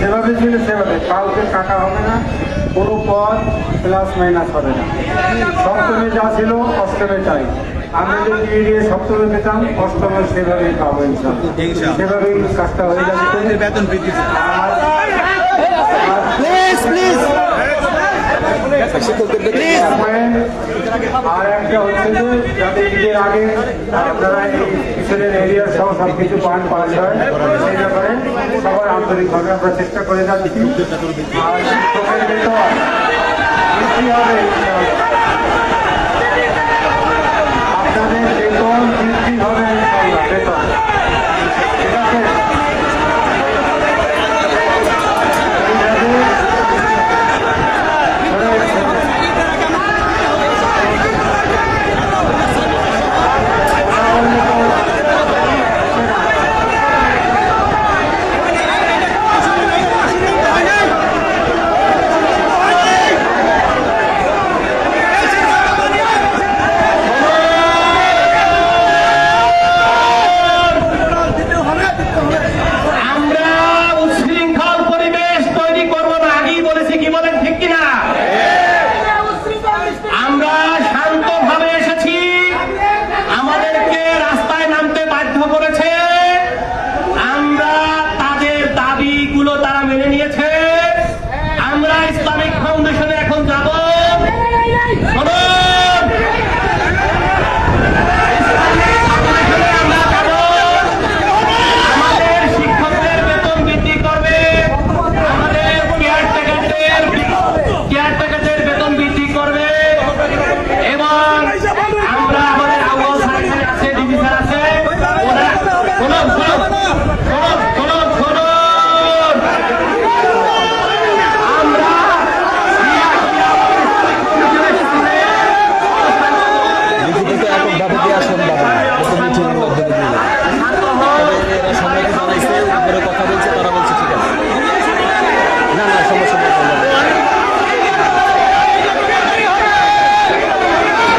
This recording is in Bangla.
যেভাবে ছিল সেভাবে কাউকে কাটা হবে না, কোনো পদ প্লাস মাইনাস হবে না। সপ্তমে যা ছিল অষ্টমে তাই। আমরা যদি দিয়ে সপ্তমে পেতাম অষ্টমে সেভাবেই পাবো ইনশাআল্লাহ। সেভাবেই কাজটা হয়ে যাবে। বেতন বৃদ্ধি আর একটা হচ্ছে যে যাতে ঈদের আগে আপনারা এই পিছনের এরিয়ার সহ সব কিছু পান পাস হয় সেই ব্যাপারে সবার আন্তরিকভাবে আমরা চেষ্টা করে যাচ্ছি। আর শিক্ষকের বেতন বৃদ্ধি হবে।